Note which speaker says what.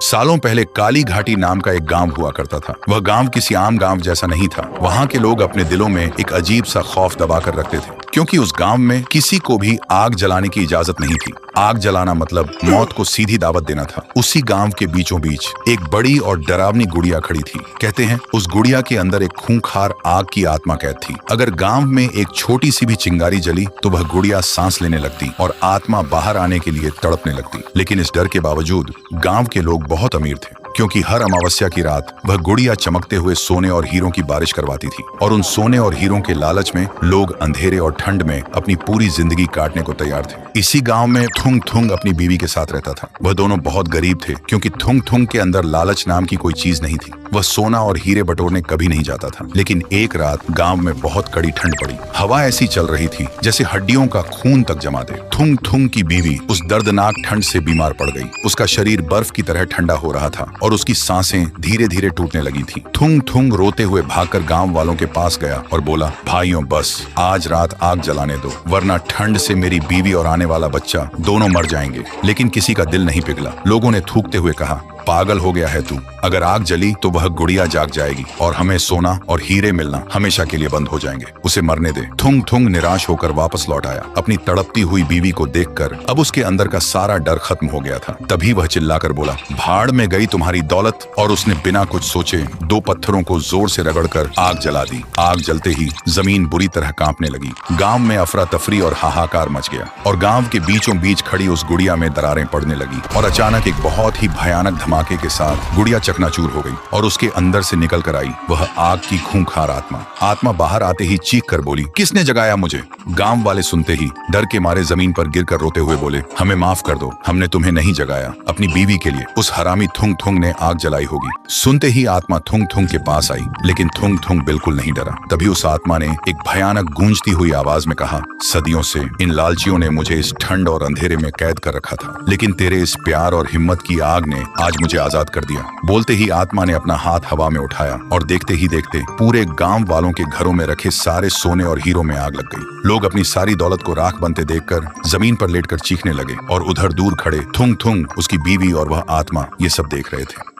Speaker 1: सालों पहले काली घाटी नाम का एक गांव हुआ करता था। वह गांव किसी आम गांव जैसा नहीं था। वहां के लोग अपने दिलों में एक अजीब सा खौफ दबाकर रखते थे, क्योंकि उस गांव में किसी को भी आग जलाने की इजाजत नहीं थी। आग जलाना मतलब मौत को सीधी दावत देना था। उसी गांव के बीचों बीच एक बड़ी और डरावनी गुड़िया खड़ी थी। कहते हैं उस गुड़िया के अंदर एक खूंखार आग की आत्मा कैद थी। अगर गांव में एक छोटी सी भी चिंगारी जली तो वह गुड़िया सांस लेने लगती और आत्मा बाहर आने के लिए तड़पने लगती। लेकिन इस डर के बावजूद गांव के लोग बहुत अमीर थे, क्योंकि हर अमावस्या की रात वह गुड़िया चमकते हुए सोने और हीरों की बारिश करवाती थी। और उन सोने और हीरों के लालच में लोग अंधेरे और ठंड में अपनी पूरी जिंदगी काटने को तैयार थे। इसी गांव में थुंग थुंग अपनी बीवी के साथ रहता था। वह दोनों बहुत गरीब थे, क्योंकि थुंग थुंग के अंदर लालच नाम की कोई चीज नहीं थी। वह सोना और हीरे बटोरने कभी नहीं जाता था। लेकिन एक रात गांव में बहुत कड़ी ठंड पड़ी। हवा ऐसी चल रही थी जैसे हड्डियों का खून तक जमा दे। थुंग थुंग की बीवी उस दर्दनाक ठंड से बीमार पड़ गई। उसका शरीर बर्फ की तरह ठंडा हो रहा था और उसकी सांसें धीरे धीरे टूटने लगी थी। थुंग थुंग रोते हुए भागकर गांव वालों के पास गया और बोला, भाइयों बस आज रात आग जलाने दो, वरना ठंड से मेरी बीवी और आने वाला बच्चा दोनों मर जाएंगे। लेकिन किसी का दिल नहीं पिघला। लोगों ने थूकते हुए कहा, पागल हो गया है तू। अगर आग जली तो वह गुड़िया जाग जाएगी और हमें सोना और हीरे मिलना हमेशा के लिए बंद हो जाएंगे। उसे मरने दे। थुंग थुंग निराश होकर वापस लौट आया। अपनी तड़पती हुई बीवी को देखकर अब उसके अंदर का सारा डर खत्म हो गया था। तभी वह चिल्लाकर बोला, भाड़ में गई तुम्हारी दौलत। और उसने बिना कुछ सोचे दो पत्थरों को जोर से रगड़कर आग जला दी। आग जलते ही जमीन बुरी तरह कांपने लगी। गांव में अफरा तफरी और हाहाकार मच गया और गांव के बीचों बीच खड़ी उस गुड़िया में दरारें पड़ने लगी। और अचानक एक बहुत ही भयानक धमाके के साथ गुड़िया चकनाचूर हो गई और उसके अंदर से निकल कर आई वह आग की खूंखार आत्मा। आत्मा बाहर आते ही चीख कर बोली, किसने जगाया मुझे? गांव वाले सुनते ही डर के मारे जमीन पर गिरकर रोते हुए बोले, हमें माफ कर दो, हमने तुम्हें नहीं जगाया। अपनी बीवी के लिए उस हरामी थुंग थुंग ने आग जलाई होगी। सुनते ही आत्मा थुंग थुंग के पास आई, लेकिन थुंग थुंग बिल्कुल नहीं डरा। तभी उस आत्मा ने एक भयानक गूंजती हुई आवाज में कहा, सदियों से इन लालचियों ने मुझे इस ठंड और अंधेरे में कैद कर रखा था, लेकिन तेरे इस प्यार और हिम्मत की आग ने आज मुझे आजाद कर दिया। बोलते ही आत्मा ने अपना हाथ हवा में उठाया और देखते ही देखते पूरे गांव वालों के घरों में रखे सारे सोने और हीरों में आग लग गई। लोग अपनी सारी दौलत को राख बनते देखकर जमीन पर लेटकर चीखने लगे और उधर दूर खड़े थुंग थुंग, उसकी बीवी और वह आत्मा ये सब देख रहे थे।